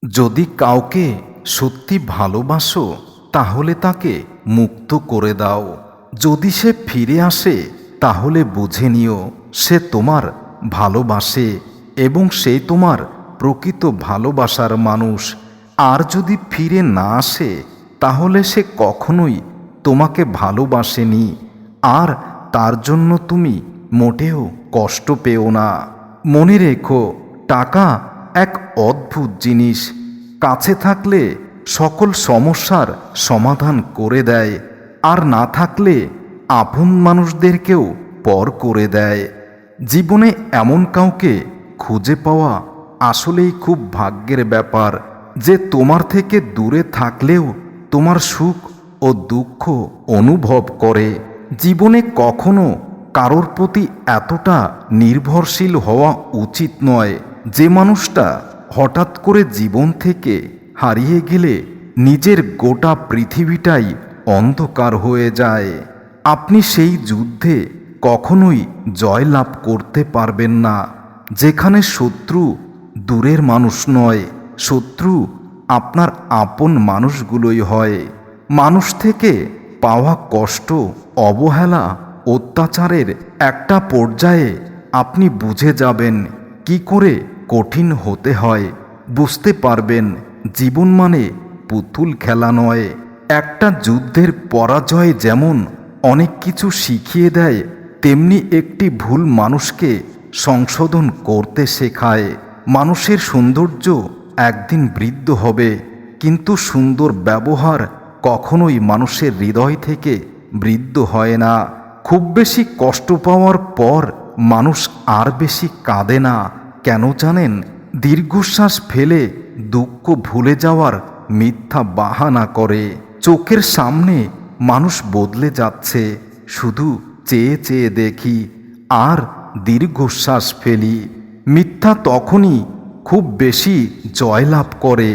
যদি কাউকে সত্যি ভালোবাসো তাহলে তাকে মুক্ত করে দাও। যদি সে ফিরে আসে তাহলে বুঝে নিও সে তোমার ভালোবাসে এবং সে তোমার প্রকৃত ভালোবাসার মানুষ। আর যদি ফিরে না আসে তাহলে সে কখনোই তোমাকে ভালোবাসেনি, আর তার জন্য তুমি মোটেও কষ্ট পেও না। মনে রেখো, টাকা এক অদ্ভুত জিনিস। কাছে থাকলে সকল সমস্যার সমাধান করে দেয়, আর না থাকলে আপন মানুষদেরকেও পর করে দেয়। জীবনে এমন কাউকে খুঁজে পাওয়া আসলেই খুব ভাগ্যের ব্যাপার, যে তোমার থেকে দূরে থাকলেও তোমার সুখ ও দুঃখ অনুভব করে। জীবনে কখনো কারোর প্রতি এতটা নির্ভরশীল হওয়া উচিত নয় যে মানুষটা হঠাৎ করে জীবন থেকে হারিয়ে গেলে নিজের গোটা পৃথিবীটাই অন্ধকার হয়ে যায়। আপনি সেই যুদ্ধে কখনোই জয়লাভ করতে পারবেন না যেখানে শত্রু দূরের মানুষ নয়, শত্রু আপনার আপন মানুষগুলোই হয়। মানুষ থেকে পাওয়া কষ্ট, অবহেলা, অত্যাচারের একটা পর্যায়ে আপনি বুঝে যাবেন কি করে কঠিন হতে হয়। বুঝতে পারবেন জীবন মানে পুতুল খেলা নয়। একটা যুদ্ধের পরাজয় যেমন অনেক কিছু শিখিয়ে দেয়, তেমনি একটি ভুল মানুষকে সংশোধন করতে শেখায়। মানুষের সৌন্দর্য একদিন বৃদ্ধ হবে, কিন্তু সুন্দর ব্যবহার কখনোই মানুষের হৃদয় থেকে বৃদ্ধ হয় না। খুব বেশি কষ্ট পাওয়ার পর মানুষ আর বেশি কাঁদে না। কেন জানেন? দীর্ঘশ্বাস ফেলে দুঃখ ভুলে যাওয়ার মিথ্যা বাহানা করে। চোখের সামনে মানুষ বদলে যাচ্ছে, শুধু চেয়ে চেয়ে দেখি আর দীর্ঘশ্বাস ফেলি। মিথ্যা তখনই খুব বেশি জয়লাভ করে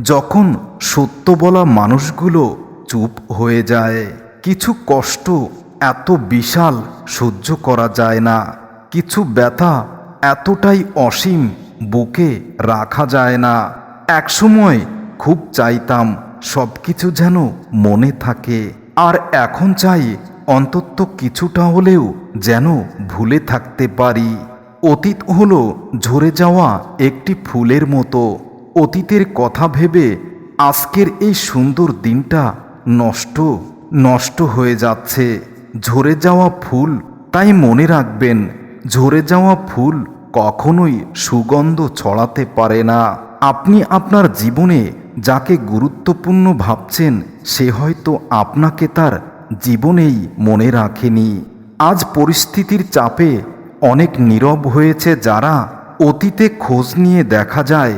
যখন সত্য বলা মানুষগুলো চুপ হয়ে যায়। কিছু কষ্ট এত বিশাল সহ্য করা যায় না, কিছু ব্যথা এতটাই অসীম বুকে রাখা যায় না। একসময় খুব চাইতাম সব কিছু যেন মনে থাকে, আর এখন চাই অন্তত কিছুটা হলেও যেন ভুলে থাকতে পারি। অতীত হলো ঝরে যাওয়া একটি ফুলের মতো। অতীতের কথা ভেবে আজকের এই সুন্দর দিনটা নষ্ট হয়ে যাচ্ছে। ঝরে যাওয়া ফুল, তাই মনে রাখবেন, ঝরে যাওয়া ফুল কখনোই সুগন্ধ ছড়াতে পারে না। আপনি আপনার জীবনে যাকে গুরুত্বপূর্ণ ভাবছেন সে হয়তো আপনাকে তার জীবনেই মনে রাখেনি। আজ পরিস্থিতির চাপে অনেক নীরব হয়েছে যারা। অতীতে খোঁজ নিয়ে দেখা যায়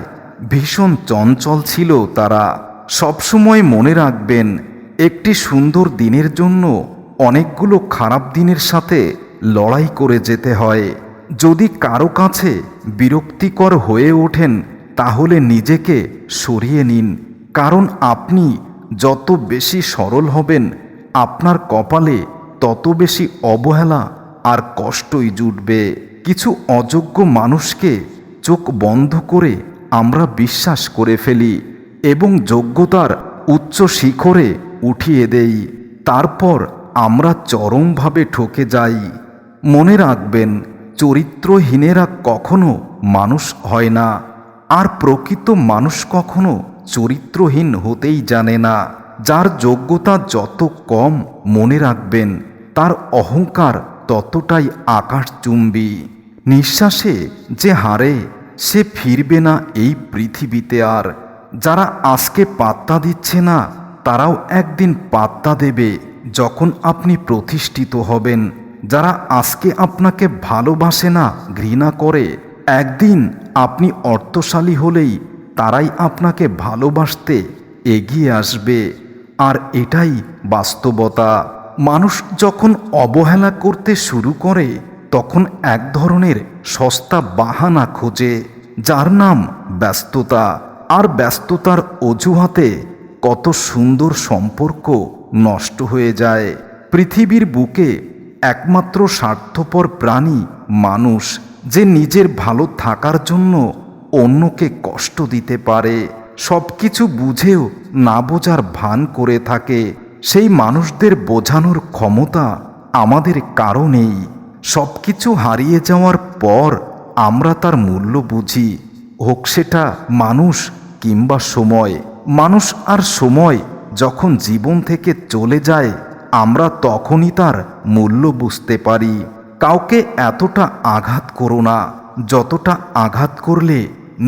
ভীষণ চঞ্চল ছিল তারা। সবসময় মনে রাখবেন, একটি সুন্দর দিনের জন্য অনেকগুলো খারাপ দিনের সাথে লড়াই করে যেতে হয়। যদি কারো কাছে বিরক্তিকর হয়ে ওঠেন তাহলে নিজেকে সরিয়ে নিন, কারণ আপনি যত বেশি সরল হবেন আপনার কপালে তত বেশি অবহেলা আর কষ্টই জুটবে। কিছু অযোগ্য মানুষকে চোখ বন্ধ করে আমরা বিশ্বাস করে ফেলি এবং যোগ্যতার উচ্চ শিখরে উঠিয়ে দেই। তারপর আমরা চরমভাবে ঠকে যাই। মনে রাখবেন, চরিত্রহীনেরা কখনো মানুষ হয় না, আর প্রকৃত মানুষ কখনো চরিত্রহীন হতেই জানে না। যার যোগ্যতা যত কম, মনে রাখবেন তার অহংকার ততটাই আকাশচুম্বী। নিঃশ্বাসে যে হারে সে ফিরবে না এই পৃথিবীতে আর। যারা আজকে পাত্তা দিচ্ছে না তারাও একদিন পাত্তা দেবে যখন আপনি প্রতিষ্ঠিত হবেন। যারা আজকে আপনাকে ভালোবাসে না, ঘৃণা করে, একদিন আপনি অর্থশালী হলেই তারাই আপনাকে ভালোবাসতে এগিয়ে আসবে। আর এটাই বাস্তবতা। মানুষ যখন অবহেলা করতে শুরু করে তখন এক ধরনের সস্তা বাহানা খোঁজে, যার নাম ব্যস্ততা। আর ব্যস্ততার অজুহাতে কত সুন্দর সম্পর্ক নষ্ট হয়ে যায়। পৃথিবীর বুকে একমাত্র স্বার্থপর প্রাণী মানুষ, যে নিজের ভালো থাকার জন্য অন্যকে কষ্ট দিতে পারে। সব কিছু বুঝেও না বোঝার ভান করে থাকে, সেই মানুষদের বোঝানোর ক্ষমতা আমাদের কারো নেই। সব কিছু হারিয়ে যাওয়ার পর আমরা তার মূল্য বুঝি, হোক সেটা মানুষ কিংবা সময়। মানুষ আর সময় যখন জীবন থেকে চলে যায়, আমরা তখনই তার মূল্য বুঝতে পারি। কাউকে এতটা আঘাত করো না যতটা আঘাত করলে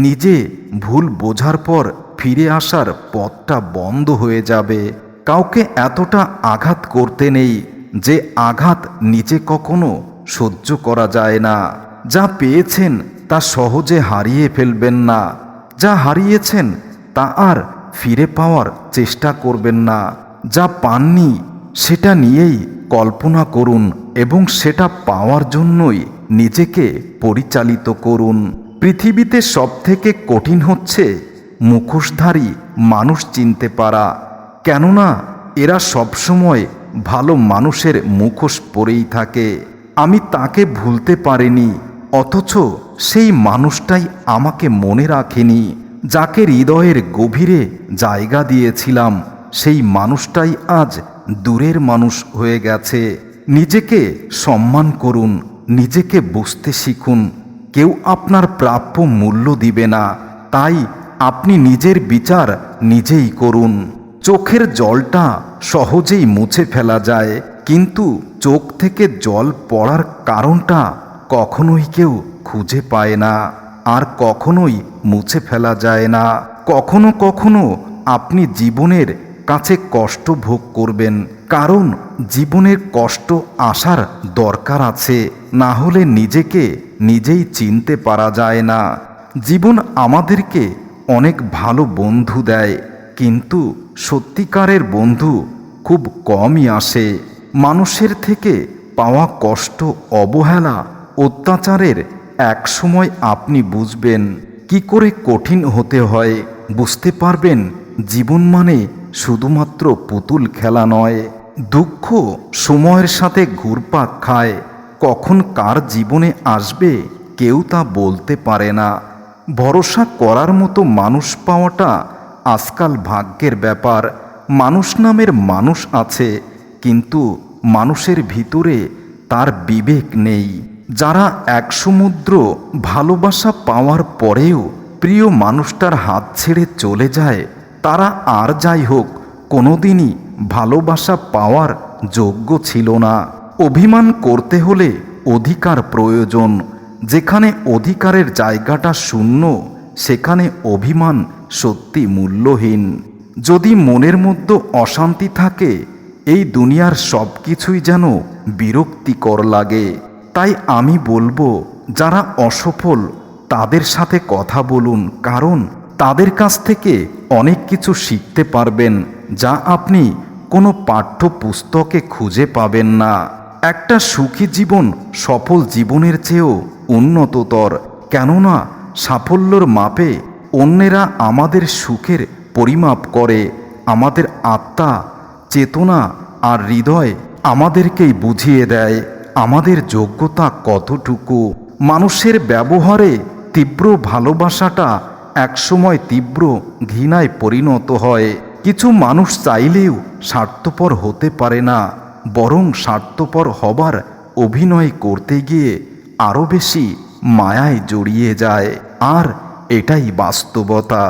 নিজে ভুল বোঝার পর ফিরে আসার পথটা বন্ধ হয়ে যাবে। কাউকে এতটা আঘাত করতে নেই যে আঘাত নিজে কখনো সহ্য করা যায় না। যা পেয়েছেন তা সহজে হারিয়ে ফেলবেন না, যা হারিয়েছেন তা আর ফিরে পাওয়ার চেষ্টা করবেন না। যা পাননি সেটা নিয়েই কল্পনা করুন এবং সেটা পাওয়ার জন্যই নিজেকে পরিচালিত করুন। পৃথিবীতে সবথেকে কঠিন হচ্ছে মুখোশধারী মানুষ চিনতে পারা, কেননা এরা সবসময় ভালো মানুষের মুখোশ পরেই থাকে। আমি তাকে ভুলতে পারিনি, অথচ সেই মানুষটাই আমাকে মনে রাখেনি। যাকে হৃদয়ের গভীরে জায়গা দিয়েছিলাম সেই মানুষটাই আজ দূরের মানুষ হয়ে গেছে। নিজেকে সম্মান করুন, নিজেকে বুঝতে শিখুন। কেউ আপনার প্রাপ্য মূল্য দিবে না, তাই আপনি নিজের বিচার নিজেই করুন। চোখের জলটা সহজেই মুছে ফেলা যায়, কিন্তু চোখ থেকে জল পড়ার কারণটা কখনোই কেউ খুঁজে পায় না, আর কখনোই মুছে ফেলা যায় না। কখনো কখনো আপনি জীবনের কাছে কষ্ট ভোগ করবেন, কারণ জীবনের কষ্ট আসার দরকার আছে, না হলে নিজেকে নিজেই চিনতে পারা যায় না। জীবন আমাদেরকে অনেক ভালো বন্ধু দেয়, কিন্তু সত্যিকারের বন্ধু খুব কমই আসে। মানুষের থেকে পাওয়া কষ্ট, অবহেলা, অত্যাচারের এক সময় আপনি বুঝবেন কি করে কঠিন হতে হয়। বুঝতে পারবেন জীবন মানে শুধুমাত্র পুতুল খেলা নয়। দুঃখ সময়ের সাথে ঘুরপাক খায়, কখন কার জীবনে আসবে কেউ তা বলতে পারে না। ভরসা করার মতো মানুষ পাওয়াটা আজকাল ভাগ্যের ব্যাপার। মানুষ নামের মানুষ আছে, কিন্তু মানুষের ভিতরে তার বিবেক নেই। যারা এক সমুদ্র ভালোবাসা পাওয়ার পরেও প্রিয় মানুষটার হাত ছেড়ে চলে যায়, তারা আর যাই হোক কোনোদিনই ভালোবাসা পাওয়ার যোগ্য ছিল না। অভিমান করতে হলে অধিকার প্রয়োজন, যেখানে অধিকারের জায়গাটা শূন্য সেখানে অভিমান সত্যি মূল্যহীন। যদি মনের মধ্যে অশান্তি থাকে, এই দুনিয়ার সব কিছুই যেন বিরক্তিকর লাগে। তাই আমি বলবো, যারা অসফল তাদের সাথে কথা বলুন, কারণ তাদের কাছ থেকে অনেক কিছু শিখতে পারবেন যা আপনি কোনো পাঠ্যপুস্তকে খুঁজে পাবেন না। একটা সুখী জীবন সফল জীবনের চেয়েও উন্নততর, কেননা সাফল্যর মাপে অন্যেরা আমাদের সুখের পরিমাপ করে। আমাদের আত্মা, চেতনা আর হৃদয় আমাদেরকেই বুঝিয়ে দেয় আমাদের যোগ্যতা কতটুকু। মানুষের ব্যবহারে তীব্র ভালোবাসাটা একসময় তীব্র ঘৃণায় পরিণত হয়। কিছু মানুষ চাইলেও স্বার্থপর হতে পারে না, বরং স্বার্থপর হবার অভিনয় করতে গিয়ে আরও বেশি মায়ায় জড়িয়ে যায়, আর এটাই বাস্তবতা।